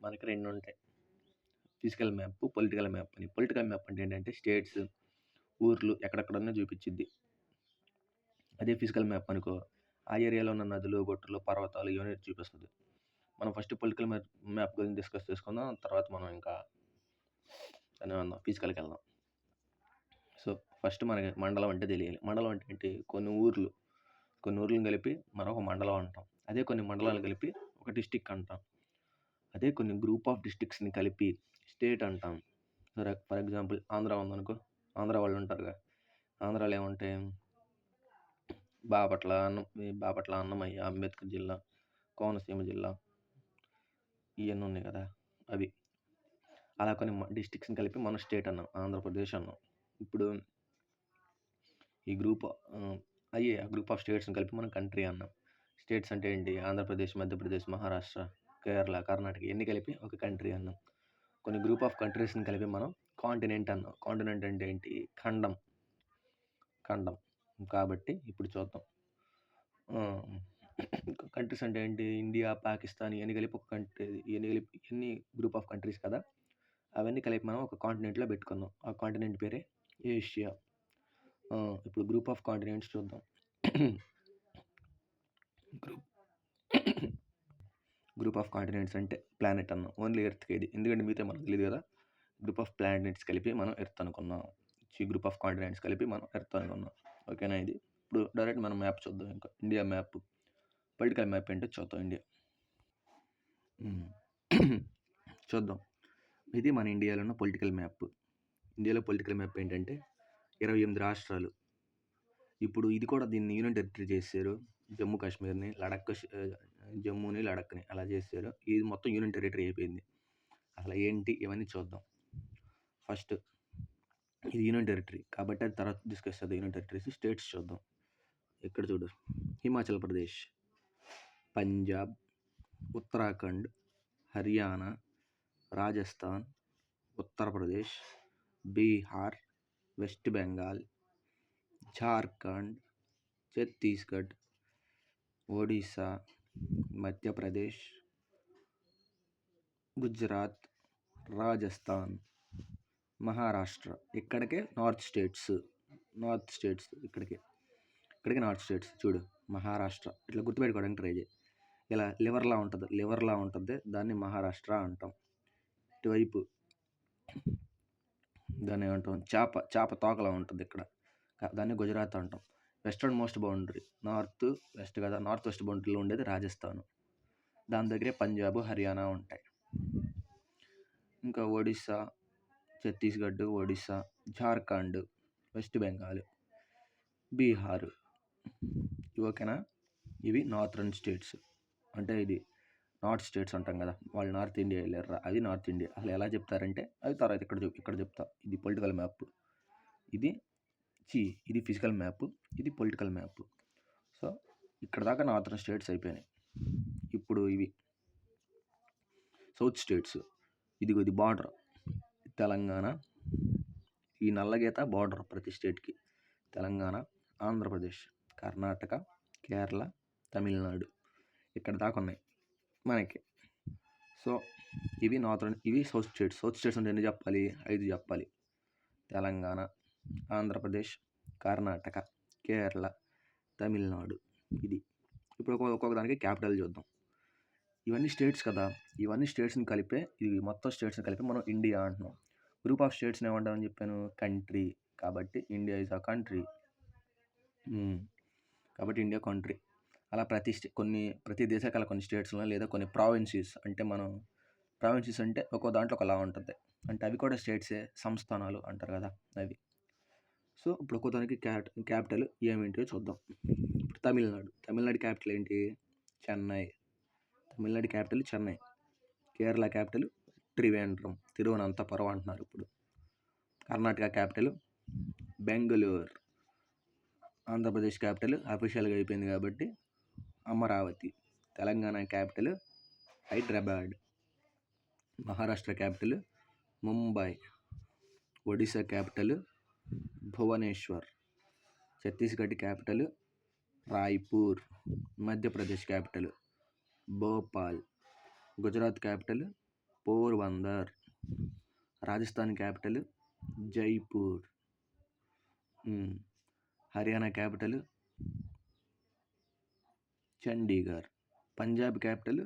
మనకి 2 ఉంటాయి. Physical map, political map అని. పొలిటికల్ మ్యాప్ అంటే ఏంటంటే స్టేట్స్, ఊర్లు ఎక్కడెక్కడున్నా చూపించిద్ది. అదే ఫిజికల్ మ్యాప్ అనుకో, ఆ ఏరియాలో ఉన్న నదులు, గుట్టలు, పర్వతాలు ఇవన్నీ చూపిస్తది. మనం ఫస్ట్ పొలిటికల్ మ్యాప్ గురించి డిస్కస్ చేసుకుందాం. తర్వాత మనం ఇంకా ఫిజికల్‌కి వెళ్దాం. సో, ఫస్ట్ మనకి మండలం అంటే తెలియాలి. మండలం అంటే ఏంటి? కొన్ని ఊర్లను కలిపి మనం ఒక మండలం అంటాం. అదే కొన్ని మండలాలు కలిపి ఒక డిస్ట్రిక్ట్ అంటాం. అదే కొన్ని గ్రూప్ ఆఫ్ డిస్ట్రిక్ట్స్‌ని కలిపి స్టేట్ అంటాం. ఫర్ ఎగ్జాంపుల్ ఆంధ్ర ఉందనుకో, ఆంధ్ర వాళ్ళు ఉంటారుగా. ఆంధ్రాలో ఏముంటాయి? బాపట్ల, అన్నమయ్య, అంబేద్కర్ జిల్లా, కోనసీమ జిల్లా ఇవన్నీ ఉన్నాయి కదా, అవి. అలా కొన్ని డిస్ట్రిక్ట్స్ని కలిపి మనం స్టేట్ అన్నాం, ఆంధ్రప్రదేశ్ అన్నాం. ఇప్పుడు ఈ గ్రూప్ ఆఫ్ స్టేట్స్ని కలిపి మనం కంట్రీ అన్నాం. స్టేట్స్ అంటే ఏంటి? ఆంధ్రప్రదేశ్, మధ్యప్రదేశ్, మహారాష్ట్ర, కేరళ, కర్ణాటక ఇవన్నీ కలిపి ఒక కంట్రీ అన్నాం. కొన్ని గ్రూప్ ఆఫ్ కంట్రీస్ని కలిపి మనం కాంటినెంట్ అన్నాం. కాంటినెంట్ అంటే ఏంటి? ఖండం. కాబట్టి ఇప్పుడు చూద్దాం. కంట్రీస్ అంటే ఏంటి? ఇండియా, పాకిస్తాన్ ఇవన్నీ కలిపి ఒక కంట్రీ. ఇవన్నీ గ్రూప్ ఆఫ్ కంట్రీస్ కదా, అవన్నీ కలిపి మనం ఒక కాంటినెంట్లో పెట్టుకున్నాం. ఆ కాంటినెంట్ పేరే ఏషియా. ఇప్పుడు గ్రూప్ ఆఫ్ కాంటినెంట్స్ చూద్దాం. గ్రూప్ ఆఫ్ కాంటినెంట్స్ అంటే ప్లానెట్ అన్నాం. ఓన్లీ ఎర్త్కి ఇది, ఎందుకంటే మిగతా మనకు తెలియదు కదా. గ్రూప్ ఆఫ్ ప్లానెట్స్ కలిపి మనం ఎర్త్ అనుకున్నాం. ఈ గ్రూప్ ఆఫ్ కాంటినెంట్స్ కలిపి మనం ఎర్త్ అనుకున్నాం. ఓకేనా? ఇది ఇప్పుడు డైరెక్ట్ మనం మ్యాప్ చూద్దాం. ఇంకా ఇండియా మ్యాప్, పొలిటికల్ మ్యాప్ ఏంటో చూద్దాం. ఇండియా చూద్దాం. ఇది మన ఇండియాలో ఉన్న పొలిటికల్ మ్యాప్. ఇండియాలో పొలిటికల్ మ్యాప్ ఏంటంటే 28 రాష్ట్రాలు. ఇప్పుడు ఇది కూడా దీన్ని యూనియన్ టెరిటరీ చేశారు. జమ్మూ కాశ్మీర్ని, జమ్మూని, లడఖ్ని అలా చేశారు. ఇది మొత్తం యూనియన్ టెరిటరీ అయిపోయింది. అసలు ఏంటి ఇవన్నీ చూద్దాం. ఫస్ట్ ఇది యూనియన్ టెరిటరీ కాబట్టి అది తర్వాత డిస్కస్ చేద్దాం. Union territories. స్టేట్స్ చూద్దాం. ఇక్కడ చూడు, హిమాచల్ ప్రదేశ్, పంజాబ్, ఉత్తరాఖండ్, హర్యానా, రాజస్థాన్, ఉత్తరప్రదేశ్, బీహార్, వెస్ట్ బెంగాల్, జార్ఖండ్, ఛత్తీస్గఢ్, ఒడిశా, మధ్యప్రదేశ్, గుజరాత్, రాజస్థాన్, మహారాష్ట్ర. ఇక్కడికే నార్త్ స్టేట్స్. ఇక్కడికి నార్త్ స్టేట్స్. చూడు, మహారాష్ట్ర. ఇట్లా గుర్తుపెట్టుకోవడానికి ట్రై చేయి. ఇలా లివర్లా ఉంటుంది, దాన్ని మహారాష్ట్ర అంటాం. ఇటువైపు దాన్ని ఏమంటాం? చేప తోకలా ఉంటుంది ఇక్కడ, దాన్ని గుజరాత్ అంటాం. Western most boundary, north west కదా, నార్త్ వెస్ట్ బౌండరీలో ఉండేది రాజస్థాన్. దాని దగ్గరే పంజాబ్, హర్యానా ఉంటాయి. ఇంకా ఒడిస్సా, ఛత్తీస్గఢ్, ఒడిస్సా, జార్ఖండ్, వెస్ట్ బెంగాల్, బీహార్. ఓకేనా? ఇవి నార్థరన్ స్టేట్స్. అంటే ఇది నార్త్ స్టేట్స్ అంటాం కదా, వాళ్ళు నార్త్ ఇండియా వెళ్ళారు, అది నార్త్ ఇండియా. అసలు ఎలా చెప్తారంటే అది తర్వాత ఇక్కడ చెప్తా. ఇది పొలిటికల్ మ్యాప్, ఇది ఫిజికల్ మ్యాప్, ఇది పొలిటికల్ మ్యాప్. సో ఇక్కడ దాకా నార్థరన్ స్టేట్స్ అయిపోయినాయి. ఇప్పుడు ఇవి సౌత్ స్టేట్స్. ఇది బార్డర్, తెలంగాణ. ఈ నల్లగీత బార్డర్ ప్రతి స్టేట్కి. తెలంగాణ, ఆంధ్రప్రదేశ్, కర్ణాటక, కేరళ, తమిళనాడు ఇక్కడ దాకా ఉన్నాయి మనకి. సో ఇవి సౌత్ స్టేట్స్. సౌత్ స్టేట్స్ అంటే ఎన్ని చెప్పాలి? 5 చెప్పాలి. తెలంగాణ, ఆంధ్రప్రదేశ్, కర్ణాటక, కేరళ, తమిళనాడు. ఇది. ఇప్పుడు ఒక్కొక్క దానికి క్యాపిటల్ చూద్దాం. ఇవన్నీ స్టేట్స్ కదా, ఇవన్నీ స్టేట్స్ని కలిపే, ఇది మొత్తం స్టేట్స్ని కలిపి మనం ఇండియా అంటున్నాం. గ్రూప్ ఆఫ్ స్టేట్స్ని ఏమంటామని చెప్పాను? కంట్రీ. కాబట్టి ఇండియా ఈజ్ అ కంట్రీ. కాబట్టి ఇండియా కంట్రీ. అలా ప్రతి దేశానికి అలా కొన్ని స్టేట్స్లో లేదా కొన్ని ప్రావిన్సెస్. అంటే మనం ప్రావిన్సెస్ అంటే ఒక్కో దాంట్లో ఒకలా ఉంటుంది. అంటే అవి కూడా స్టేట్సే, సంస్థానాలు అంటారు కదా, అవి. సో ఇప్పుడు ఒక్కో దానికి క్యాపిటల్ ఏమిటో చూద్దాం. ఇప్పుడు తమిళనాడు క్యాపిటల్ ఏంటి? చెన్నై. తమిళనాడు క్యాపిటల్ చెన్నై. కేరళ క్యాపిటల్ తిరువనంతపురం అంటున్నారు ఇప్పుడు. కర్ణాటక క్యాపిటల్ బెంగళూరు. ఆంధ్రప్రదేశ్ క్యాపిటల్ అఫీషియల్గా అయిపోయింది కాబట్టి Amaravati. Telangana capital Hyderabad. Maharashtra capital Mumbai. Odisha capital Bhubaneswar. Chhattisgarh capital Raipur. Madhya Pradesh capital Bhopal. Gujarat capital Porbandar. Rajasthan capital Jaipur. Haryana capital Chandigarh. Punjab capital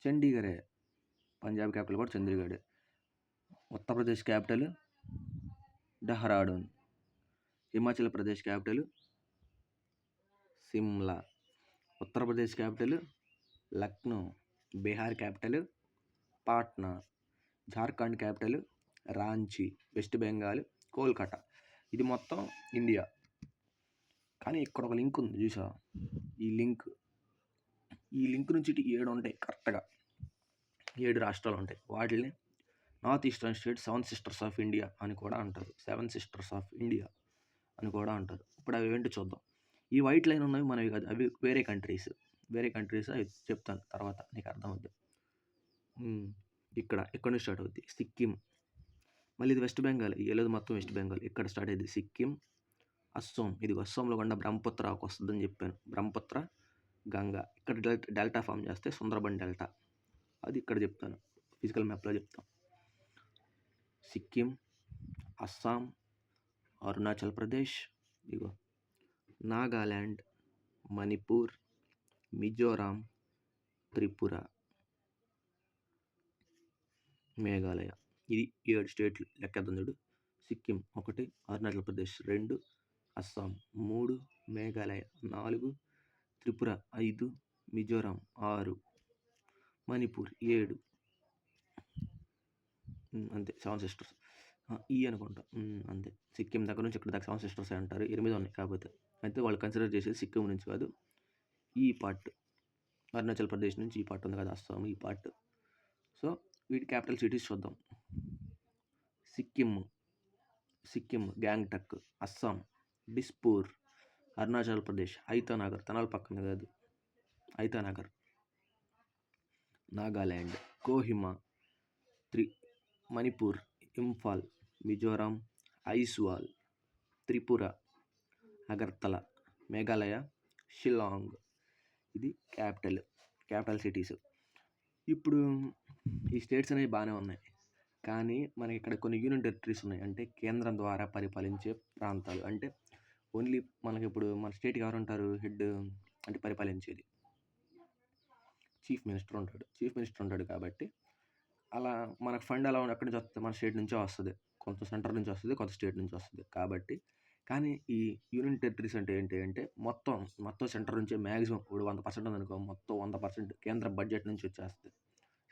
చండీగఢే. పంజాబ్ క్యాపిటల్ కూడా చండీగఢే. Uttar Pradesh capital Dehradun. Himachal Pradesh capital Shimla. Uttar Pradesh capital Lucknow. Bihar capital Patna. Jharkhand capital Ranchi. West Bengal Kolkata. ఇది మొత్తం ఇండియా. కానీ ఇక్కడ ఒక లింక్ ఉంది చూసా. ఈ లింక్ నుంచి 7 ఉంటాయి కరెక్ట్గా. 7 రాష్ట్రాలు ఉంటాయి. వాటిని north eastern state 7 sisters of India అని కూడా అంటారు. 7 సిస్టర్స్ ఆఫ్ ఇండియా అని కూడా అంటారు. ఇప్పుడు అవి ఏంటో చూద్దాం. ఈ వైట్ లైన్ ఉన్నవి మనవి కాదు, అవి వేరే కంట్రీస్ అవి చెప్తాను తర్వాత, నీకు అర్థమవుద్ది. ఇక్కడ నుంచి స్టార్ట్ అవుద్ది సిక్కిం. మళ్ళీ ఇది వెస్ట్ బెంగాల్. ఏలేదు మొత్తం వెస్ట్ బెంగాల్. ఇక్కడ స్టార్ట్ అయ్యింది సిక్కిం. అస్సోం. ఇది అస్సోంలో కూడా బ్రహ్మపుత్రకు వస్తుందని చెప్పాను. బ్రహ్మపుత్ర గంగా. ఇక్కడ డెల్టా ఫామ్ చేస్తే సుందరబన్ డెల్టా. అది ఇక్కడ చెప్తాను, ఫిజికల్ మ్యాప్లో చెప్తాం. సిక్కిం, అస్సాం, అరుణాచల్ ప్రదేశ్, నాగాల్యాండ్, మణిపూర్, మిజోరాం, త్రిపుర, మేఘాలయ. ఇది 7 స్టేట్లు లెక్కేద్దాం చూడు. సిక్కిం 1, అరుణాచల్ ప్రదేశ్ 2, అస్సాం 3, మేఘాలయ 4, త్రిపుర 5, మిజోరాం 6, మణిపూర్ 7. అంతే 7 సిస్టర్స్. అనుకుంటా అంతే. సిక్కిం దగ్గర నుంచి ఇక్కడ దాకా 7 సిస్టర్స్ అంటారు. 8 ఉన్నాయి కాకపోతే. అయితే వాళ్ళు కన్సిడర్ చేసేది సిక్కిం నుంచి కాదు, ఈ పార్ట్. అరుణాచల్ ప్రదేశ్ నుంచి ఈ పార్ట్ ఉంది కదా, అస్సాం, ఈ పార్ట్. సో వీటి క్యాపిటల్ సిటీస్ చూద్దాం. సిక్కిం గ్యాంగ్టక్. అస్సాం డిస్పూర్. అరుణాచల్ ప్రదేశ్ ఐతానగర్, తనాల్ పక్కన కాదు, ఐతానగర్. నాగాల్యాండ్ కోహిమా. మణిపూర్ ఇంఫాల్. మిజోరాం ఐస్వాల్. త్రిపుర అగర్తల. మేఘాలయ షిల్లాంగ్. ఇది క్యాపిటల్ సిటీస్. ఇప్పుడు ఈ స్టేట్స్ అనేవి బాగానే ఉన్నాయి, కానీ మనకి ఇక్కడ కొన్ని యూనియన్ టెరిటరీస్ ఉన్నాయి. అంటే కేంద్రం ద్వారా పరిపాలించే ప్రాంతాలు. అంటే ఓన్లీ మనకి ఇప్పుడు మన స్టేట్కి ఎవరు ఉంటారు, హెడ్ అంటే పరిపాలించేది చీఫ్ మినిస్టర్ ఉంటాడు. కాబట్టి అలా మనకు ఫండ్ అలా ఎక్కడి నుంచి వస్తుంది, మన స్టేట్ నుంచే వస్తుంది. కొంత సెంటర్ నుంచి వస్తుంది, కొంత స్టేట్ నుంచి వస్తుంది. కాబట్టి కానీ ఈ యూనియన్ టెరిటరీస్ అంటే ఏంటి అంటే మొత్తం సెంటర్ నుంచే మ్యాక్సిమం. ఇప్పుడు 100% ఉందనుకో, మొత్తం 100% కేంద్ర బడ్జెట్ నుంచి వచ్చేస్తుంది.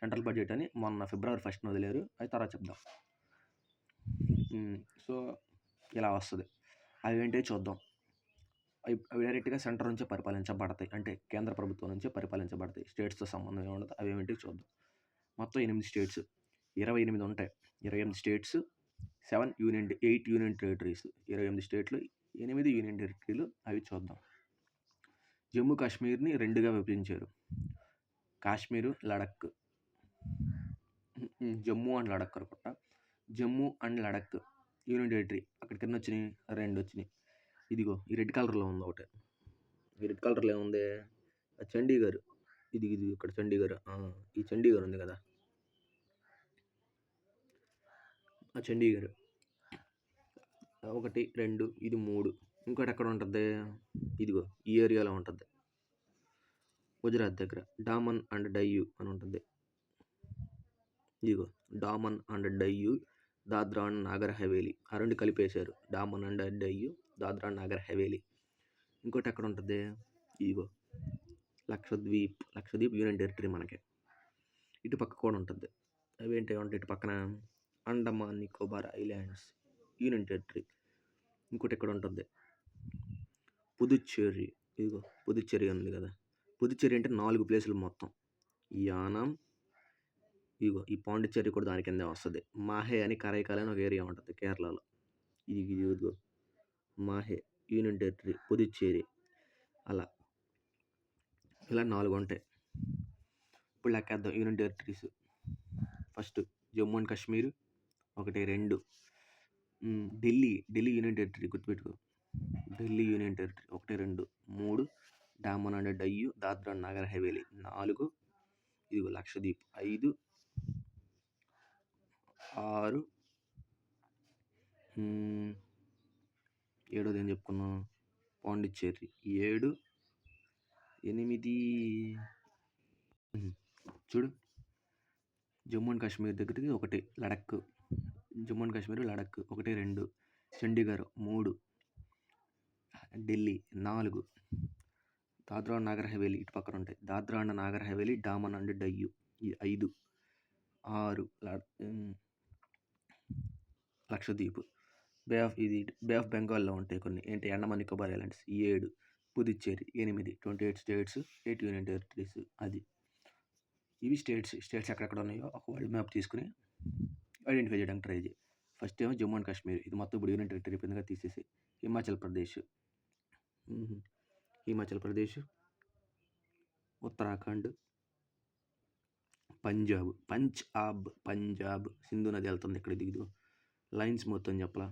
సెంట్రల్ బడ్జెట్ అని మొన్న February 1st వదిలేరు, అది తర్వాత చెప్దాం. సో ఇలా వస్తుంది. అవి ఏంటో చూద్దాం. అవి డైరెక్ట్గా సెంటర్ నుంచే పరిపాలించబడతాయి. అంటే కేంద్ర ప్రభుత్వం నుంచే పరిపాలించబడతాయి. స్టేట్స్తో సంబంధం ఏముండదు. అవి ఏంటి చూద్దాం. మొత్తం 8 స్టేట్స్, 28 ఉంటాయి. 28 స్టేట్స్, 8 యూనియన్ టెరిటరీస్. 28 స్టేట్లు, 8 యూనియన్ టెరిటరీలు. అవి చూద్దాం. జమ్మూ కాశ్మీర్ని 2గా విభజించారు. కాశ్మీరు, లడక్. జమ్మూ అండ్ లడక్ అనుకుంటా. Jammu and Ladakh union territory. అక్కడికి ఎన్ని వచ్చినాయి, 2 వచ్చినాయి. ఇదిగో ఈ రెడ్ కలర్లో ఉంది ఒకటి. ఈ రెడ్ కలర్లో ఏముంది, చండీగఢ్. ఇది ఇక్కడ చండీగఢ్. ఈ చండీగఢ్ ఉంది కదా, ఆ చండీగఢ్ 1, 2, ఇది 3. ఇంకోటి ఎక్కడ ఉంటుంది, ఇదిగో ఈ ఏరియాలో ఉంటుంది, గుజరాత్ దగ్గర. డామన్ అండ్ డయ్యూ అని ఉంటుంది. ఇదిగో డామన్ అండ్ డయ్యూ, దాద్రా అండ్ నాగర్ హవేలీ. ఆ 2 కలిపేశారు, డామన్ అండ్ డయ్యూ, దాద్రా అండ్ నాగర్ హవేలీ. ఇంకోటి ఎక్కడ ఉంటుంది, ఇదిగో లక్షద్వీప్ యూనియన్ టెరిటరీ మనకి. ఇటు పక్క కూడా ఉంటుంది. అవి ఏంటి అంటే ఇటు పక్కన Andaman Nicobar islands union territory. ఇంకోటి ఎక్కడ ఉంటుంది, పుదుచ్చేరి. ఇదిగో పుదుచ్చేరి ఉంది కదా. పుదుచ్చేరి అంటే 4 ప్లేసులు మొత్తం. యానాం, ఇదిగో ఈ పాండిచ్చేరి కూడా దాని కిందే వస్తుంది. మాహే అని కరైకాల్ అని ఒక ఏరియా ఉంటుంది కేరళలో. ఇదిగో మాహే యూనియన్ టెరిటరీ, పుదుచ్చేరి. అలా ఇలా 4 ఉంటాయి. ఇప్పుడు లెక్కేద్దాం union territories. First Jammu and Kashmir 1, 2. Delhi union territory గుర్తుపెట్టుకో. Delhi union territory 1, 2, 3. Daman and Diu, Dadra and Nagar Haveli 4. ఇదిగో లక్షద్వీప్ 5. 6 ఏడోది ఏం చెప్పుకున్నాం, పాండిచ్చేరి 7 8 చూడు, జమ్మూ అండ్ కాశ్మీర్ దగ్గరికి 1, లడక్, జమ్మూ అండ్ కాశ్మీర్ లడక్ 1 2, చండీగఢ్ 3, ఢిల్లీ 4, దాద్రా అండ్ నాగర్ హవేలీ ఇటు పక్కన ఉంటాయి, దాద్రా అండ్ నాగర్ హవేలీ, డామన్ అండ్ డయ్యు ఈ 5, 6 లక్షద్వీప్, బే ఆఫ్ బెంగాల్లో ఉంటాయి కొన్ని, ఏంటి Andaman Nicobar islands 7, Puducherry 8, 28 states 8 union territories. అది ఇవి స్టేట్స్ ఎక్కడెక్కడ ఉన్నాయో ఒక వరల్డ్ మ్యాప్ తీసుకుని ఐడెంటిఫై చేయడానికి ట్రై చేయి. ఫస్ట్ ఏమో జమ్మూ అండ్ కాశ్మీర్, ఇది మొత్తం ఇప్పుడు యూనియన్ టెరిటరీ కిందగా తీసేసి. హిమాచల్ ప్రదేశ్, ఉత్తరాఖండ్, పంజాబ్ సింధు నది వెళ్తుంది ఇక్కడ దిగుదు, లైన్స్ మొత్తం చెప్పలా,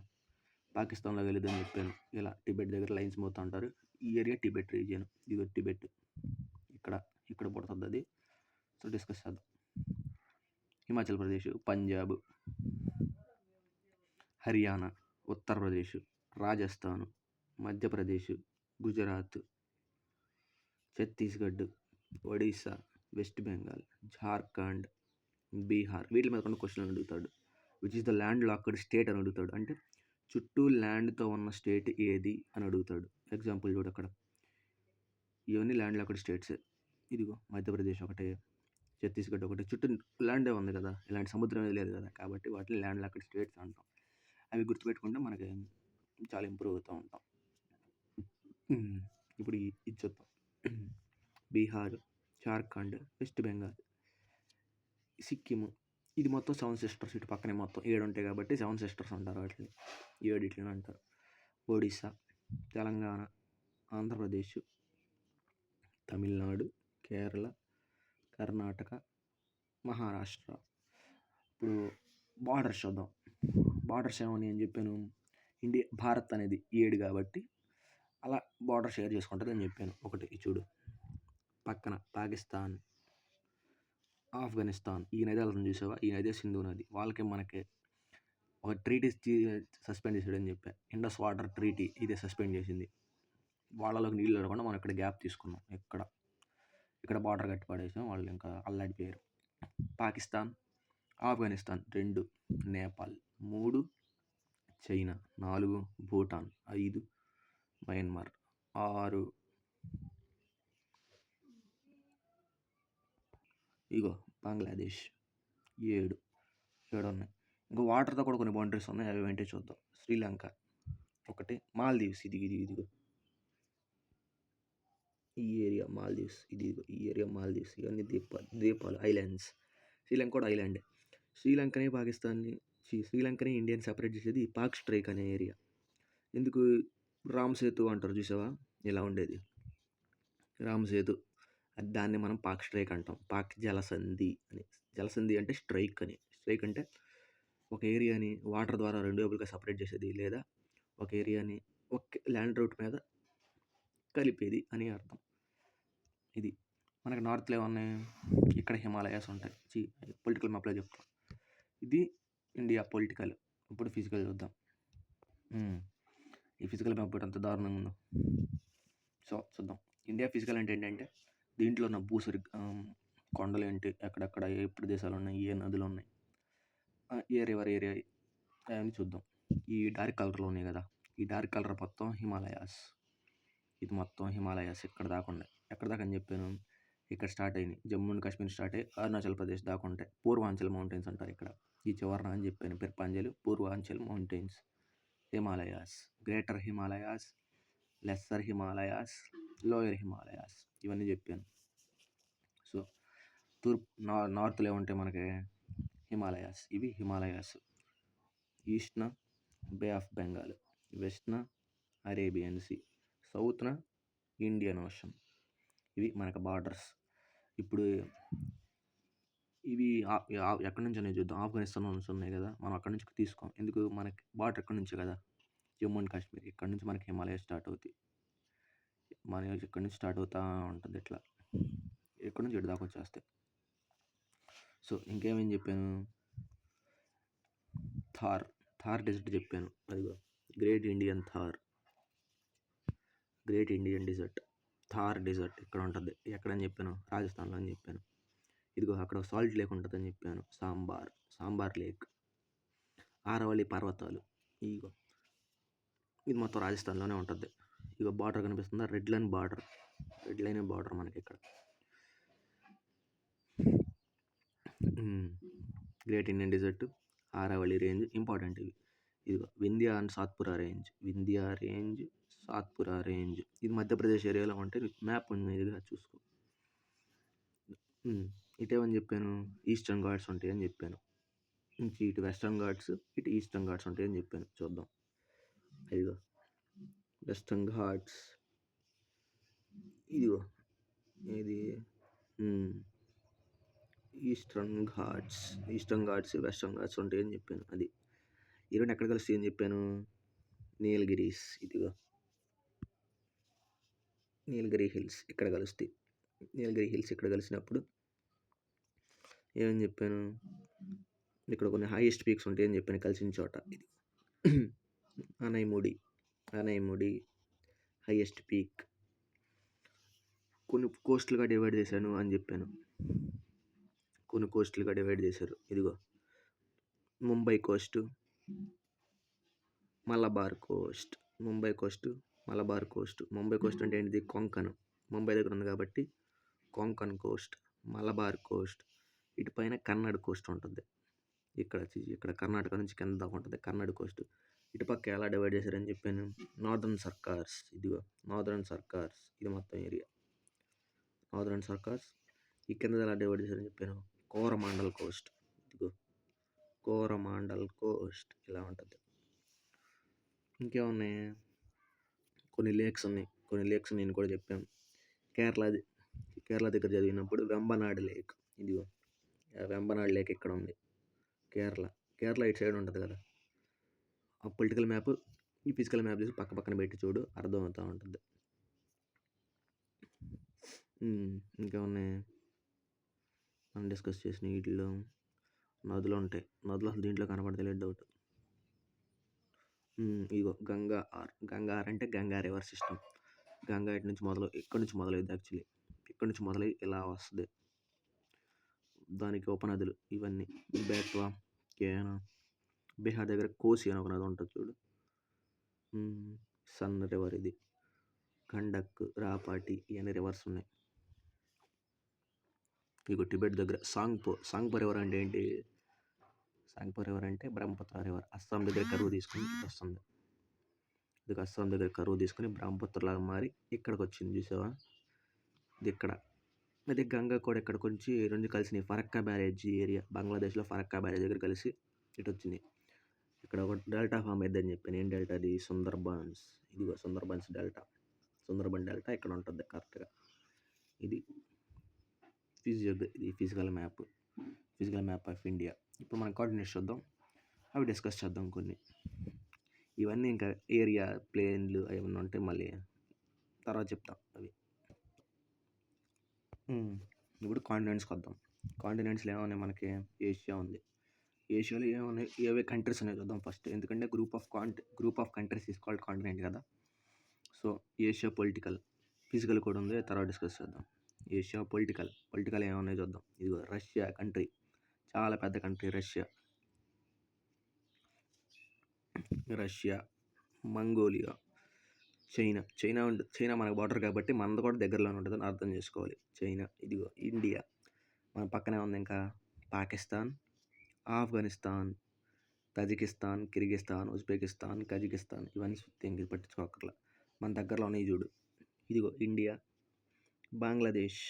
పాకిస్తాన్లో వెళ్ళదని చెప్పాను. ఇలా టిబెట్ దగ్గర లైన్స్ మొత్తం అంటారు. ఈ ఏరియా టిబెట్ రీజియన్, ఇదిగో టిబెట్ ఇక్కడ పుడుతుంది అది. సో డిస్కస్ చేద్దాం. హిమాచల్ ప్రదేశ్, పంజాబ్, హర్యానా, ఉత్తరప్రదేశ్, రాజస్థాన్, మధ్యప్రదేశ్, గుజరాత్, ఛత్తీస్గఢ్, ఒడిశా, వెస్ట్ బెంగాల్, జార్ఖండ్, బీహార్. వీటి మీద కొన్ని క్వశ్చన్లు అడుగుతాడు. Which is the land locked state అని అడుగుతాడు. అంటే చుట్టూ ల్యాండ్తో ఉన్న స్టేట్ ఏది అని అడుగుతాడు. ఎగ్జాంపుల్ చూడు అక్కడ, ఇవన్నీ ల్యాండ్ లాక్డ్ స్టేట్స్. ఇదిగో మధ్యప్రదేశ్ ఒకటే, ఛత్తీస్గఢ్ ఒకటి, చుట్టూ ల్యాండే ఉంది కదా, ఇలాంటి సముద్రం లేదు కదా, కాబట్టి వాటిని ల్యాండ్ లాక్డ్ స్టేట్స్ అంటాం. అవి గుర్తుపెట్టుకుంటే మనకి చాలా ఇంప్రూవ్ అవుతూ ఉంటాం. ఇప్పుడు ఇది చూద్దాం. బీహార్, జార్ఖండ్, వెస్ట్ బెంగాల్, సిక్కిము, ఇది మొత్తం 7 సిస్టర్స్. ఇటు పక్కనే మొత్తం 7 ఉంటాయి కాబట్టి 7 సిస్టర్స్ అంటారు వాటిని, 7 ఇట్లనే అంటారు. ఒడిశా, తెలంగాణ, ఆంధ్రప్రదేశ్, తమిళనాడు, కేరళ, కర్ణాటక, మహారాష్ట్ర. ఇప్పుడు బార్డర్స్ చూద్దాం. బార్డర్స్ ఏమని నేను చెప్పాను, భారత్ అనేది 7 కాబట్టి అలా బార్డర్ షేర్ చేసుకుంటుంది అని చెప్పాను. ఒకటి చూడు, పక్కన పాకిస్తాన్, ఆఫ్ఘనిస్తాన్, ఈ నది వెళ్తుంది చూసావా, ఈ నది సింధు నది. వాళ్ళకి మనకి ఒక ట్రీటీ సస్పెండ్ చేసాడని చెప్పా, ఇండస్ వాటర్ ట్రీటీ, ఇదే సస్పెండ్ చేసింది. వాళ్ళలోకి నీళ్ళు వెళ్ళకుండా మనం ఇక్కడ గ్యాప్ తీసుకున్నాం. ఇక్కడ బార్డర్ కట్టి పడేసాం, వాళ్ళు ఇంకా అల్లాడిపోయారు. పాకిస్తాన్, ఆఫ్ఘనిస్తాన్ 2, నేపాల్ 3, చైనా 4, భూటాన్ 5, మయన్మార్ 6, ఇగో బంగ్లాదేశ్ 7 ఉన్నాయి. ఇంకా వాటర్తో కూడా కొన్ని బౌండరీస్ ఉన్నాయి, అవి ఏంటో చూద్దాం. శ్రీలంక 1, మాల్దీవ్స్ ఇదిగో ఈ ఏరియా మాల్దీవ్స్, ఈ ఏరియా మాల్దీవ్స్, ఇవన్నీ ద్వీపాలు, ఐలాండ్స్. శ్రీలంక కూడా ఐలాండే. శ్రీలంకని ఇండియాని సెపరేట్ చేసేది పాక్ స్ట్రైక్ అనే ఏరియా. ఎందుకు రామ్ సేతు అంటారు చూసావా, ఇలా ఉండేది రామ్ సేతు, దాన్ని మనం పాక్ స్ట్రైక్ అంటాం. పాక్ జలసంధి అని, జలసంధి అంటే స్ట్రైక్ అని. స్ట్రైక్ అంటే ఒక ఏరియాని వాటర్ ద్వారా 2 వైపులుగా సపరేట్ చేసేది, లేదా ఒక ఏరియాని ఒక ల్యాండ్ రూట్ మీద కలిపేది అని అర్థం. ఇది మనకి నార్త్లో ఏమన్నాయి, ఇక్కడ హిమాలయాస్ ఉంటాయి. పొలిటికల్ మ్యాప్లో చెప్తాం. ఇది ఇండియా పొలిటికల్. ఇప్పుడు ఫిజికల్ చూద్దాం. ఈ ఫిజికల్ మ్యాప్ అంత దారుణంగా ఉందో. సో చూద్దాం. ఇండియా ఫిజికల్ అంటే ఏంటంటే, దీంట్లో ఉన్న భూసరి కొండలు ఏంటి, ఎక్కడెక్కడ ఏ ప్రదేశాలు ఉన్నాయి, ఏ నదులు ఉన్నాయి, ఏ రివర్ ఏరియా, అవన్నీ చూద్దాం. ఈ డార్క్ కలర్లో ఉన్నాయి కదా, ఈ డార్క్ కలర్ మొత్తం హిమాలయాస్. ఇది మొత్తం హిమాలయాస్ ఎక్కడ దాకా ఉన్నాయి. ఎక్కడ దాకా అని చెప్పాను, ఇక్కడ స్టార్ట్ అయినాయి. జమ్మూ అండ్ కాశ్మీర్ స్టార్ట్ అయ్యి అరుణాచల్ ప్రదేశ్ దాకా ఉంటాయి. పూర్వాంచల్ మౌంటైన్స్ అంటారు ఇక్కడ. ఈ చివరన అని చెప్పాను, పిర్పాంజలి, Purvanchal mountains, Himalayas, greater Himalayas, lesser Himalayas, lower Himalayas, ఇవన్నీ చెప్పాను. సో నార్త్లో ఏముంటాయి మనకి హిమాలయాస్, ఇవి హిమాలయాస్. ఈస్ట్న బే ఆఫ్ బెంగాల్, వెస్ట్న అరేబియన్ సీ, సౌత్న ఇండియన్ ఓషన్. ఇవి మనకు బార్డర్స్. ఇప్పుడు ఇవి ఎక్కడి నుంచి అనేది చూద్దాం. ఆఫ్ఘనిస్తాన్ నుంచి ఉన్నాయి కదా, మనం అక్కడి నుంచి తీసుకోం. ఎందుకు, మనకి బార్డర్ ఎక్కడి నుంచే కదా, జమ్మూ అండ్ కాశ్మీర్. ఇక్కడ నుంచి మనకి హిమాలయ స్టార్ట్ అవుతాయి. మన ఇక్కడ నుంచి స్టార్ట్ అవుతూ ఉంటుంది, ఇట్లా ఎక్కడి నుంచి ఇటు దాకా వచ్చేస్తాయి. సో ఇంకేమేం చెప్పాను, థార్ డెజర్ట్ చెప్పాను, అదిగో Great Indian Desert. Thar desert ఇక్కడ ఉంటుంది. ఎక్కడని చెప్పాను? రాజస్థాన్లో అని చెప్పాను. ఇదిగో అక్కడ సాల్ట్ లేక్ ఉంటుందని చెప్పాను. సాంబార్ లేక్. ఆరవళి పర్వతాలు. ఇదిగో ఇది మొత్తం రాజస్థాన్లోనే ఉంటుంది. ఇదిగో బార్డర్ కనిపిస్తుందా? రెడ్ లైన్ బార్డర్ మనకి ఇక్కడ. Great Indian Desert, Aravalli range important ఇవి. ఇదిగో వింధ్యా అండ్ సాత్పురా రేంజ్. ఇది మధ్యప్రదేశ్ ఏరియాలో ఉంటే మ్యాప్ ఉంది, ఇదిగా చూసుకో. ఇటేమని చెప్పాను? ఈస్టర్న్ ఘాట్స్ ఉంటాయని చెప్పాను. ఇటు వెస్టర్న్ ఘాట్స్, ఇటు ఈస్టర్న్ ఘాట్స్ ఉంటాయని చెప్పాను. చూద్దాం. ఇదిగో వెస్టర్న్ ఘాట్స్, ఇదిగో ఇది ఈస్టర్న్ ఘాట్స్, వెస్టర్న్ ఘాట్స్ ఉంటాయని చెప్పాను. అది ఈ రెండు ఎక్కడ కలుస్తాయి అని చెప్పాను? నీలగిరీస్. ఇదిగో నీలగిరి హిల్స్ ఇక్కడ కలుస్తాయి. నీలగిరి హిల్స్ ఇక్కడ కలిసినప్పుడు ఏమని చెప్పాను? ఇక్కడ కొన్ని హైయెస్ట్ పీక్స్ ఉంటాయని చెప్పాను కలిసిన చోట. ఇది అనైముడి హైయెస్ట్ పీక్. కొన్ని కోస్ట్లుగా డివైడ్ చేశాను అని చెప్పాను. ఇదిగో Mumbai Coast, Malabar Coast. Mumbai Coast అంటే ఏంటిది? కొంకన్. ముంబై దగ్గర ఉంది కాబట్టి కొంకన్ కోస్ట్, మలబార్ కోస్ట్. ఇటు పైన కన్నడ్ కోస్ట్ ఉంటుంది. ఇక్కడ కర్ణాటక నుంచి కింద దాకా ఉంటుంది కన్నడ్ కోస్ట్. ఇటు పక్క ఎలా డివైడ్ చేశారని చెప్పాను? నార్దర్న్ సర్కార్స్. ఇదిగో నార్దర్న్ సర్కార్స్, ఇది మొత్తం ఏరియా నార్దర్న్ సర్కార్స్. ఈ కింద ఎలా డివైడ్ చేశారని చెప్పాను? కోరమాండల్ కోస్ట్. ఇదిగో కోరమాండల్ కోస్ట్ ఇలా ఉంటుంది. ఇంకేమున్నాయి? కొన్ని లేక్స్ నేను కూడా చెప్పాను. కేరళ దగ్గర చదివినప్పుడు వెంబనాడ్ లేక్. ఇదిగో వెంబనాడ్ లేక్ ఇక్కడ ఉంది. కేరళ ఇటు సైడ్ ఉంటుంది కదా. ఆ పొలిటికల్ మ్యాప్, ఈ ఫిజికల్ మ్యాప్ చూసి పక్కన పెట్టి చూడు, అర్థమవుతూ ఉంటుంది. ఇంకా ఉన్నాయి మనం డిస్కస్ చేసిన వీటిలో. నదులు ఉంటాయి. నదులు అసలు దీంట్లో కనపడతలేదు, డౌట్. ఇదిగో గంగా అంటే గంగా రివర్ సిస్టమ్. గంగా ఇక్కడి నుంచి మొదలైంది యాక్చువల్లీ. ఇక్కడి నుంచి మొదలై ఇలా వస్తుంది. దానికి ఉపనదులు ఇవన్నీ. బేత్వా, కేనా, బీహార్ దగ్గర కోసి అని ఒక నది ఉంటుంది చూడు. సన్ రివర్ ఇది. గండక్, రాపాటి ఇవన్నీ రివర్స్ ఉన్నాయి. ఇక టిబెట్ దగ్గర సాంగ్పో రివర్ అంటే ఏంటి? సాంగ్పో రివర్ అంటే బ్రహ్మపుత్ర రివర్. అస్సాం దగ్గర కరువు తీసుకుని వస్తుంది. ఇది అస్సాం దగ్గర కరువు తీసుకుని బ్రహ్మపుత్రలాగా మారి ఇక్కడికి వచ్చింది, చూసావా? ఇది ఇక్కడ. అది గంగా కూడా ఇక్కడికి వచ్చి రెండు కలిసినాయి. ఫరక్కా బ్యారేజ్ ఏరియా, బంగ్లాదేశ్లో ఫరక్కా బ్యారేజ్ దగ్గర కలిసి ఇటు వచ్చింది. ఇక్కడ ఒక డెల్టా ఫామ్ అయిద్దని చెప్పాను. ఏం డెల్టా అది? సుందర్బన్స్. ఇదిగో సుందర్బన్ డెల్టా ఇక్కడ ఉంటుంది కరెక్ట్గా. ఇది ఫిజికల్ మ్యాప్ ఆఫ్ ఇండియా. ఇప్పుడు మనం కోఆర్డినేట్స్ చూద్దాం, అవి డిస్కస్ చేద్దాం కొన్ని. ఇవన్నీ ఇంకా ఏరియా, ప్లేన్లు ఏమన్నా ఉంటే మళ్ళీ తర్వాత చెప్తాం అవి. ఇప్పుడు కాంటినెంట్స్కి వద్దాం. కాంటినెంట్స్లో ఏమన్నాయి మనకి? ఏషియా ఉంది. ఏషియాలో ఏమున్నాయి, ఏవే కంట్రీస్ ఉన్నాయి చూద్దాం ఫస్ట్. ఎందుకంటే group of countries is called continent కదా. సో ఏషియా ఫిజికల్ కూడా ఉంది, తర్వాత డిస్కస్ చేద్దాం. ఏషియా పొలిటికల్ ఏమున్నాయి చూద్దాం. ఇదిగో రష్యా కంట్రీ, చాలా పెద్ద కంట్రీ రష్యా. మంగోలియా, చైనా మనకు బార్డర్ కాబట్టి మనది కూడా దగ్గరలోనే ఉంటుందని అర్థం చేసుకోవాలి. చైనా. ఇదిగో ఇండియా మన పక్కనే ఉంది. ఇంకా Pakistan, Afghanistan, Tajikistan, Kyrgyzstan, Uzbekistan, Kazakhstan. ఇవన్నీ ఇంక పట్టించుకోకర్లా, మన దగ్గరలో ఉన్నాయి చూడు. ఇదిగో ఇండియా, బంగ్లాదేశ్,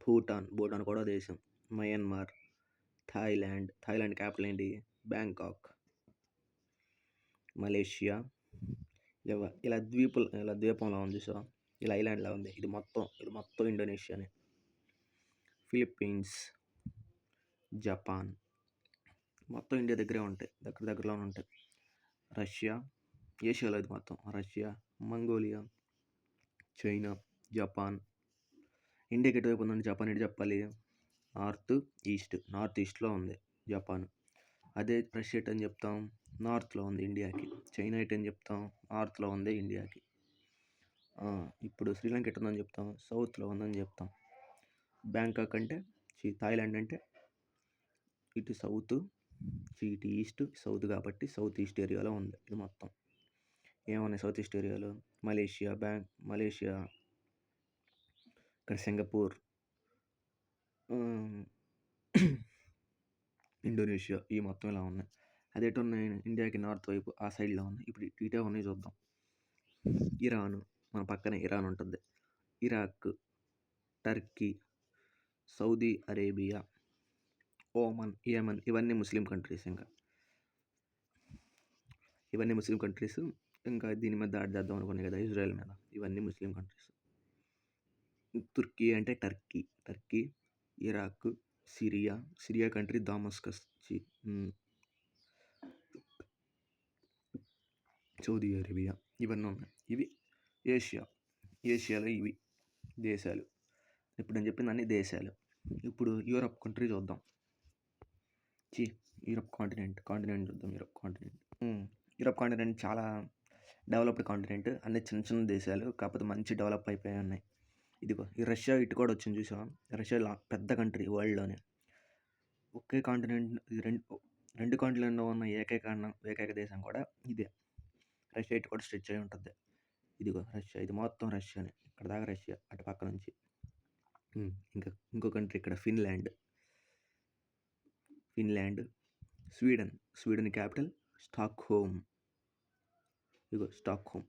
భూటాన్ కూడా దేశం, మయన్మార్, థాయిలాండ్ క్యాపిటల్ ఏంటి? Bangkok, Malaysia. ఇలా ద్వీపంలో ఉంది. సో ఇలా ఐలాండ్లా ఉంది. ఇది మొత్తం ఇండోనేషియానే. ఫిలిప్పీన్స్, జపాన్ మొత్తం ఇండియా దగ్గరే ఉంటాయి, దగ్గరలోనే ఉంటాయి. రష్యా, ఏషియాలో ఇది మొత్తం. Russia, Mongolia, China, Japan. ఇండియాకి ఎటువైపు ఉందండి జపాన్? ఎటు చెప్పాలి? నార్త్ ఈస్ట్లో ఉంది జపాన్. అదే రష్యా ఎటని చెప్తాం, నార్త్లో ఉంది ఇండియాకి. చైనా ఎటని చెప్తాం, నార్త్లో ఉంది ఇండియాకి. ఇప్పుడు శ్రీలంక ఎటుందని చెప్తాం, సౌత్లో ఉందని చెప్తాం. బ్యాంకాక్ అంటే థాయిలాండ్ అంటే ఇటు సౌత్, ఇటు ఈస్ట్, సౌత్ కాబట్టి సౌత్ ఈస్ట్ ఏరియాలో ఉంది ఇది మొత్తం. ఏమున్నాయి సౌత్ ఈస్ట్ ఏరియాలో? మలేషియా, ఇక్కడ సింగపూర్, ఇండోనేషియా, ఈ మొత్తం ఇలా ఉన్నాయి. అది ఎటు ఉన్నాయి? ఇండియాకి నార్త్ వైపు ఆ సైడ్లో ఉన్నాయి. ఇప్పుడు ఇటే ఉన్నాయి చూద్దాం. ఇరాన్, మన పక్కనే ఇరాన్ ఉంటుంది. Iraq, Turkey, Saudi Arabia, Oman, Yemen, ఇవన్నీ ముస్లిం కంట్రీస్. ఇవన్నీ ముస్లిం కంట్రీస్. ఇంకా దీని మీద దాడి చేద్దాం అనుకున్నాయి కదా ఇజ్రాయెల్ మీద, ఇవన్నీ ముస్లిం కంట్రీస్. తుర్కీ అంటే Turkey, Iraq, Syria country, Damascus, Saudi Arabia, ఇవన్నీ ఉన్నాయి. ఇవి ఏషియాలో ఇవి దేశాలు. ఇప్పుడు నేను చెప్పింది అన్ని దేశాలు. ఇప్పుడు యూరప్ కంట్రీ చూద్దాం. యూరప్ కాంటినెంట్ చూద్దాం. యూరప్ కాంటినెంట్ చాలా డెవలప్డ్ కాంటినెంట్. అన్ని చిన్న చిన్న దేశాలు, కాకపోతే మంచి డెవలప్ అయిపోయి ఉన్నాయి. ఇదిగో ఈ రష్యా ఇటు కూడా వచ్చింది చూసావా? రష్యా పెద్ద కంట్రీ వరల్డ్లోనే. ఒకే కాంటినెంట్, రెండు కాంటినెంట్లో ఉన్న ఏకైక దేశం కూడా ఇదే. రష్యా ఇటు కూడా స్ట్రెచ్ అయి ఉంటుంది. ఇదిగో రష్యా, ఇది మొత్తం రష్యానే. ఇక్కడ దాకా రష్యా, అటు పక్క నుంచి. ఇంకో కంట్రీ ఇక్కడ ఫిన్లాండ్, స్వీడన్ క్యాపిటల్ స్టాక్హోమ్. ఇదిగో Stockholm.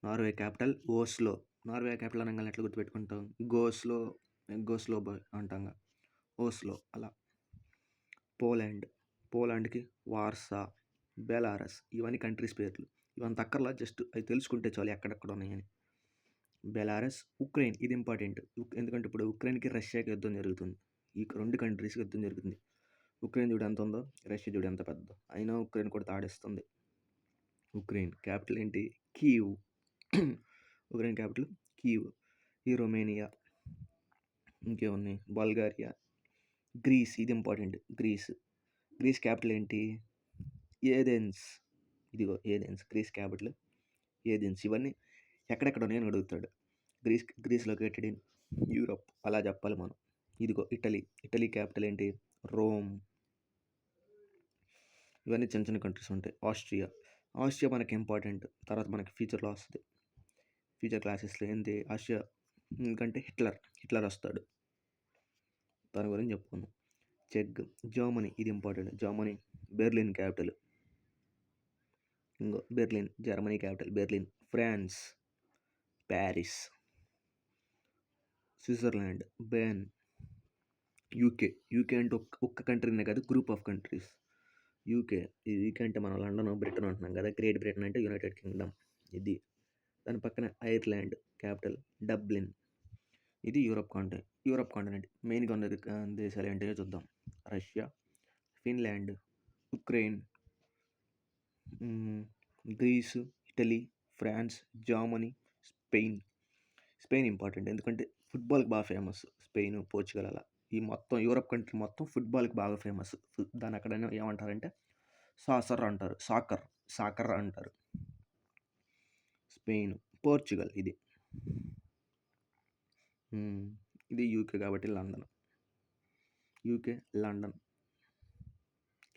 Norway capital ఓస్లో. Norway capital అనగానే ఎట్లా గుర్తుపెట్టుకుంటాం? గోస్లో అంటాం, ఓస్లో అలా. పోలాండ్కి వార్సా, బెలారస్, ఇవన్నీ కంట్రీస్ పేర్లు. ఇవంత అక్కర్లా, జస్ట్ అవి తెలుసుకుంటే చాలు ఎక్కడెక్కడ ఉన్నాయని. బెలారస్, ఉక్రెయిన్, ఇది ఇంపార్టెంట్. ఎందుకంటే ఇప్పుడు ఉక్రెయిన్కి రష్యాకి యుద్ధం జరుగుతుంది. ఈ రెండు కంట్రీస్కి యుద్ధం జరుగుతుంది. ఉక్రెయిన్ చూడు ఎంత ఉందో, రష్యా చూడు ఎంత పెద్ద. అయినా ఉక్రెయిన్ కూడా తాడేస్తుంది. ఉక్రెయిన్ క్యాపిటల్ ఏంటి? కీవ్. Ukraine capital Kyiv. ఈ రొమేనియా, ఇంకేమున్నాయి? బల్గారియా, గ్రీస్, ఇది ఇంపార్టెంట్. గ్రీస్ క్యాపిటల్ ఏంటి? ఏథెన్స్. ఇదిగో ఏథెన్స్, గ్రీస్ క్యాపిటల్ ఏథెన్స్. ఇవన్నీ ఎక్కడెక్కడ ఉన్నాయని అడుగుతాడు. గ్రీస్ లొకేటెడ్ ఇన్ యూరప్, అలా చెప్పాలి మనం. ఇదిగో ఇటలీ క్యాపిటల్ ఏంటి? రోమ్. ఇవన్నీ చిన్న చిన్న కంట్రీస్ ఉంటాయి. ఆస్ట్రియా మనకి ఇంపార్టెంట్, తర్వాత మనకి ఫ్యూచర్లో వస్తుంది. ఫ్యూచర్ క్లాసెస్లో ఏంటి ఆస్ట్రియా, ఎందుకంటే హిట్లర్ వస్తాడు, దాని గురించి చెప్పుకున్నాం. జర్మనీ, ఇది important. Germany Berlin capital. Berlin, Germany capital Berlin. France Paris. Switzerland Bern. UK అంటే ఒక్క కంట్రీనే కాదు, గ్రూప్ ఆఫ్ కంట్రీస్. యూకే అంటే మనం లండన్, బ్రిటన్ అంటున్నాం కదా. గ్రేట్ బ్రిటన్ అంటే యునైటెడ్ కింగ్డమ్. ఇది దాని పక్కన ఐర్లాండ్ క్యాపిటల్ డబ్లిన్. ఇది యూరప్ కాంటినెంట్. మెయిన్గా ఉన్న దేశాలు ఏంటో చూద్దాం. Russia, Finland, Ukraine, Greece, Italy, France, Germany, Spain important, ఎందుకంటే ఫుట్బాల్కి బాగా ఫేమస్. స్పెయిన్, పోర్చుగల్, అలా ఈ మొత్తం యూరప్ కంట్రీ మొత్తం ఫుట్బాల్కి బాగా ఫేమస్. దాని అక్కడ ఏమంటారంటే సాకర్ అంటారు. స్పెయిన్, పోర్చుగల్, ఇది యూకే కాబట్టి లండన్.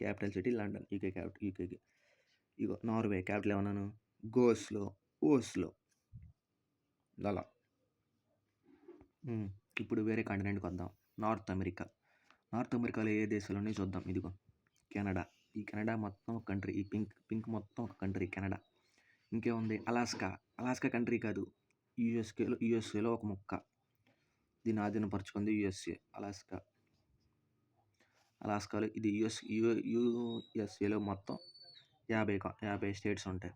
క్యాపిటల్ సిటీ లండన్, యూకేకి. ఇగో నార్వే క్యాపిటల్ ఏమన్నాను? ఓస్లో. అలా. ఇప్పుడు వేరే కాంటినెంట్కి వద్దాం. నార్త్ అమెరికాలో ఏ దేశాలు ఉన్నాయో చూద్దాం. ఇదిగో కెనడా. ఈ కెనడా మొత్తం ఒక కంట్రీ. ఈ పింక్ మొత్తం ఒక కంట్రీ కెనడా. ఇంకేముంది? అలాస్కా కంట్రీ కాదు, యుఎస్ఏలో ఒక ముక్క. దీన్ని ఆధీనపరుచుకుంది యుఎస్ఏ. అలాస్కాలో ఇది యుఎస్ఏలో మొత్తం 50 స్టేట్స్ ఉంటాయి.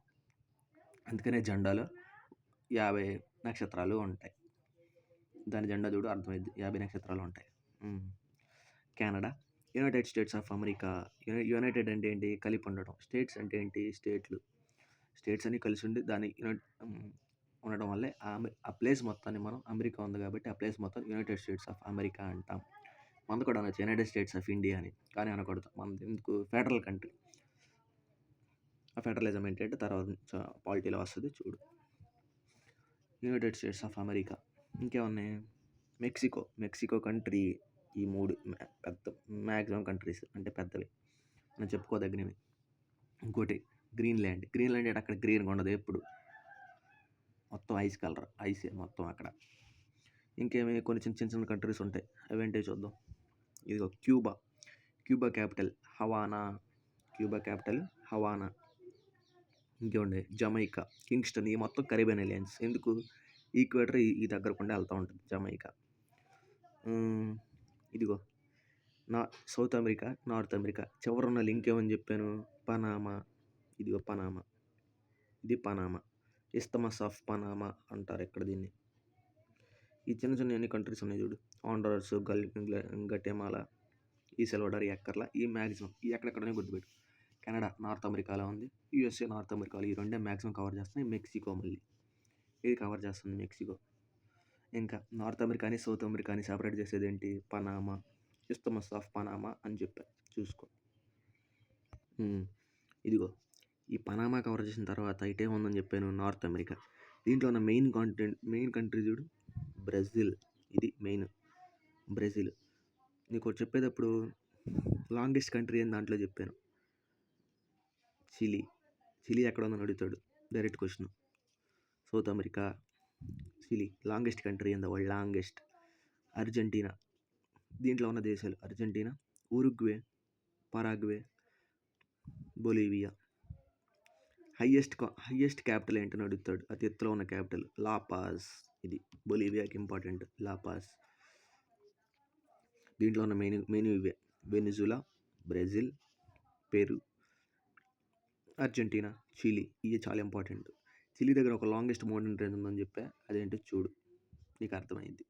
అందుకనే జెండాలో 50 నక్షత్రాలు ఉంటాయి. దాని జెండా చూడు, అర్థమైంది. 50 నక్షత్రాలు ఉంటాయి. Canada. United States of America. United అంటే ఏంటి? కలిపి ఉండడం. స్టేట్స్ అంటే ఏంటి? స్టేట్స్ అన్ని కలిసి ఉండి దాని ఉండడం వల్లే ఆ ప్లేస్ మొత్తాన్ని మనం, అమెరికా ఉంది కాబట్టి ఆ ప్లేస్ మొత్తం యునైటెడ్ స్టేట్స్ ఆఫ్ అమెరికా అంటాం. మనది కూడా అనొచ్చు యునైటెడ్ స్టేట్స్ ఆఫ్ ఇండియా అని, కానీ అనకూడదు. మనది ఎందుకు ఫెడరల్ కంట్రీ. ఆ ఫెడరలిజం ఏంటంటే తర్వాత పాలిటీలో వస్తుంది చూడు. United States of America. ఇంకేమున్నాయి? Mexico country. ఈ 3 పెద్ద మ్యాక్సిమం కంట్రీస్ అంటే పెద్దవి మనం చెప్పుకోదగినవి. ఇంకోటి గ్రీన్లాండ్ అంటే అక్కడ గ్రీన్గా ఉండదు ఎప్పుడు, మొత్తం ఐస్ కలర్, ఐసే మొత్తం అక్కడ. ఇంకేమి కొన్ని చిన్న చిన్న కంట్రీస్ ఉంటాయి, అవేంటే చూద్దాం. ఇదిగో క్యూబా క్యాపిటల్ హవానా. ఇంకేముండే జమైకా, కింగ్స్టన్. ఈ మొత్తం కరీబియన్ ఐలాండ్స్. ఎందుకు? ఈక్వేటర్ ఈ దగ్గరకుండా వెళ్తూ ఉంటుంది జమైకా. ఇదిగో సౌత్ అమెరికా, నార్త్ అమెరికా. చివరున్న లింక్ ఏమని చెప్పాను? పనామా. ఇదిగో పనామా, ఇది పనామా. ఇస్తమస్ ఆఫ్ పనామా అంటారు ఇక్కడ దీన్ని. ఈ చిన్న చిన్న ఎన్ని కంట్రీస్ ఉన్నాయి చూడు. ఆండరస్, గటెమాలా, ఈ సెల్వడార్, ఎక్కర్లా. ఈ మ్యాక్సిమం ఈ ఎక్కడెక్కడనే గుర్తుపెట్టు. కెనడా నార్త్ అమెరికాలో ఉంది, యూఎస్ఏ నార్త్ అమెరికాలో. ఈ రెండే మ్యాక్సిమం కవర్ చేస్తున్నాయి. మెక్సికో మళ్ళీ ఇది కవర్ చేస్తుంది మెక్సికో. ఇంకా నార్త్ అమెరికాని సౌత్ అమెరికాని సెపరేట్ చేసేది ఏంటి? పనామా, ఇస్తమస్ ఆఫ్ పనామా అని చెప్పాను, చూసుకో. ఇదిగో ఈ పనామా కవర్ చేసిన తర్వాత ఇటేముందని చెప్పాను? North America. దీంట్లో ఉన్న మెయిన్ కంట్రీ చూడు, బ్రెజిల్. ఇది మెయిన్ బ్రెజిల్. నీకు చెప్పేటప్పుడు లాంగెస్ట్ కంట్రీ అని దాంట్లో చెప్పాను, చిలీ ఎక్కడ ఉందని అడుగుతాడు direct question. South America, Chile. Longest country in the world, longest. Argentina. దీంట్లో ఉన్న దేశాలు Argentina, Uruguay, Paraguay, Bolivia. Highest capital ఏంటని అడుగుతాడు, అతి ఎత్తులో ఉన్న క్యాపిటల్ లాపాజ్. ఇది బొలీవియాకి ఇంపార్టెంట్, లాపాజ్. దీంట్లో ఉన్న మెయిన్ ఇవే: Venezuela, Brazil, Peru, Argentina, Chile. ఇవి చాలా ఇంపార్టెంట్. చిలీ దగ్గర ఒక లాంగెస్ట్ మౌంటైన్ రేంజ్ ఉందని చెప్పా, అదేంటో చూడు, నీకు అర్థమైంది.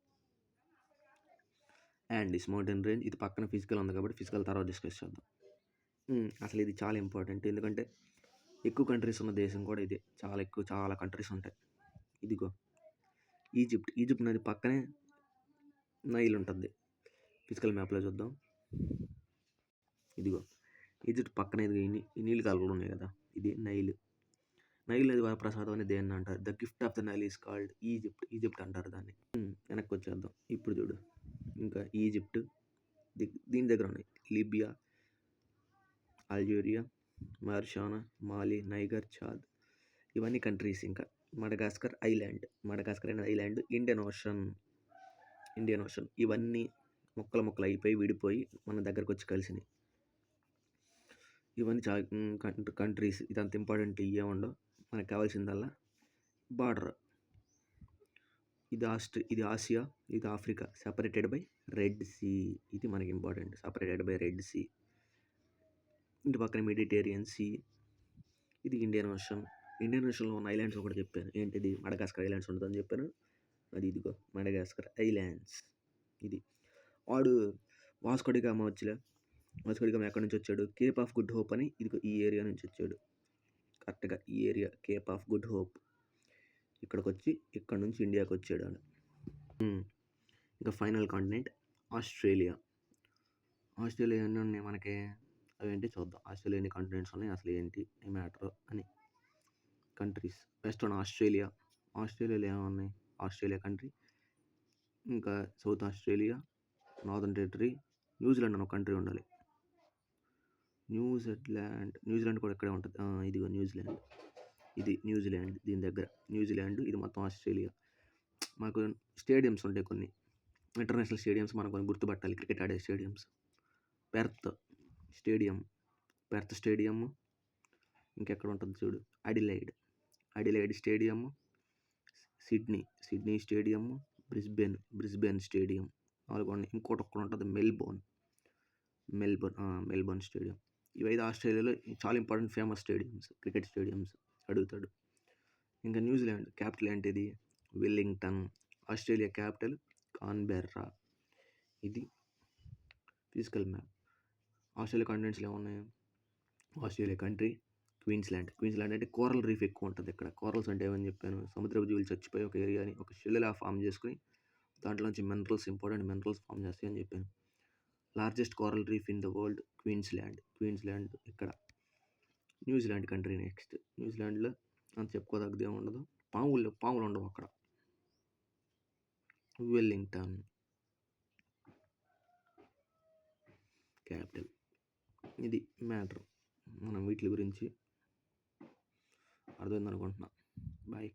అండ్ దిస్ మౌంటైన్ రేంజ్, ఇది పక్కన ఫిజికల్ ఉంది కాబట్టి ఫిజికల్ తర్వాత డిస్కస్ చేద్దాం. అసలు ఇది చాలా ఇంపార్టెంట్, ఎందుకంటే ఎక్కువ కంట్రీస్ ఉన్న దేశం కూడా ఇదే. చాలా కంట్రీస్ ఉంటాయి. ఇదిగో ఈజిప్ట్ నది పక్కనే నైల్ ఉంటుంది. ఫిజికల్ మ్యాప్లో చూద్దాం. ఇదిగో ఈజిప్ట్ పక్కనే ఈ నీళ్ళు కాలువలు ఉన్నాయి కదా, ఇది నైల్ నది వరప్రసాదం అని దేన్ని అంటారు? The gift of the Nile is called Egypt అంటారు దాన్ని. వెనక్కి వచ్చేద్దాం. ఇప్పుడు చూడు, ఇంకా ఈజిప్ట్, దీని దగ్గర ఉన్నాయి లిబియా, అల్జీరియా, మారిషానా, మాలి, నైగర్, చాద్. ఇవన్నీ కంట్రీస్. ఇంకా మడగాస్కర్ అనేది ఐలాండ్. Indian ocean. ఇవన్నీ ముక్కలు అయిపోయి విడిపోయి మన దగ్గరకు వచ్చి కలిసినాయి. ఇవన్నీ చాలా కంట్రీస్. ఇదంత ఇంపార్టెంట్ ఇవే ఉండవు. మనకు కావాల్సిందల్లా బార్డర్. ఇది ఆసియా, ఇది Africa, separated by Red Sea. ఇది మనకి important, separated by Red Sea. ఇంటి పక్కన మెడిటేరియన్ సీ. ఇది ఇండియన్ ఓషన్లో ఉన్న ఐలాండ్స్ ఒకటి చెప్పాను, ఏంటిది? మడగాస్కర్ ఐలాండ్స్ ఉంటుందని చెప్పాను. అది ఇదిగో మడగాస్కర్ ఐలాండ్స్. ఇది వాడు వాస్కోడిగామా ఎక్కడి నుంచి వచ్చాడు? కేప్ ఆఫ్ గుడ్ హోప్ అని. ఇదిగో ఈ ఏరియా నుంచి వచ్చాడు, కరెక్ట్గా ఈ area, Cape of good hope. ఇక్కడికి వచ్చి ఇక్కడ నుంచి ఇండియాకి వచ్చాడు అని. ఇంకా ఫైనల్ కాంటినెంట్ ఆస్ట్రేలియా ఎన్ని ఉన్నాయి మనకి? అవేంటి చూద్దాం. ఆస్ట్రేలియా ఎన్ని కాంటినెంట్స్ ఉన్నాయి, అసలు ఏంటి మ్యాటర్ అని. కంట్రీస్: వెస్టర్న్ ఆస్ట్రేలియాలో ఏమున్నాయి? Australia country. ఇంకా South Australia, Northern Territory, New Zealand అని ఒక కంట్రీ ఉండాలి. న్యూజిలాండ్ కూడా ఇక్కడే ఉంటుంది. ఇదిగో న్యూజిలాండ్. ఇది న్యూజిలాండ్, దీని దగ్గర న్యూజిలాండ్. ఇది మొత్తం ఆస్ట్రేలియా. మాకు స్టేడియంస్ ఉంటాయి కొన్ని, ఇంటర్నేషనల్ స్టేడియంస్ మనం కొన్ని గుర్తుపట్టాలి, క్రికెట్ ఆడే స్టేడియంస్. Perth stadium. ఇంకెక్కడ ఉంటుంది చూడు, Adelaide stadium. Sydney stadium. Brisbane stadium. 4 ఉన్నాయి. ఇంకోటి ఒక్కడ ఉంటుంది మెల్బోర్న్ స్టేడియం. ఇవైతే ఆస్ట్రేలియాలో చాలా important famous stadiums, cricket stadiums అడుగుతాడు. ఇంకా న్యూజిలాండ్ క్యాపిటల్ ఏంటిది? వెల్లింగ్టన్. Australia capital Canberra. ఇది ఫిజికల్ మ్యాప్. ఆస్ట్రేలియా కాంటినెంట్స్లో ఏమున్నాయి? ఆస్ట్రేలియా కంట్రీ క్వీన్స్లాండ్ అంటే కోరల్ రీఫ్ ఎక్కువ ఉంటుంది ఇక్కడ. కోరల్స్ అంటే ఏమని చెప్పాను? సముద్రపు జీవులు చచ్చిపోయి ఒక ఏరియాని ఒక షెల్లా ఫామ్ చేసుకుని దాంట్లోంచి ఇంపార్టెంట్ మినరల్స్ ఫామ్ చేస్తాయి అని చెప్పాను. Largest coral reef in the world Queensland ఇక్కడ. New Zealand country next. న్యూజిలాండ్లో అంత చెప్పుకోదగ్గది ఏమి ఉండదు. పాములు ఉండవు అక్కడ. Wellington capital. ఇది మ్యాటర్. మనం వీటి గురించి అర్థమైంది అనుకుంటున్నా. బాయ్.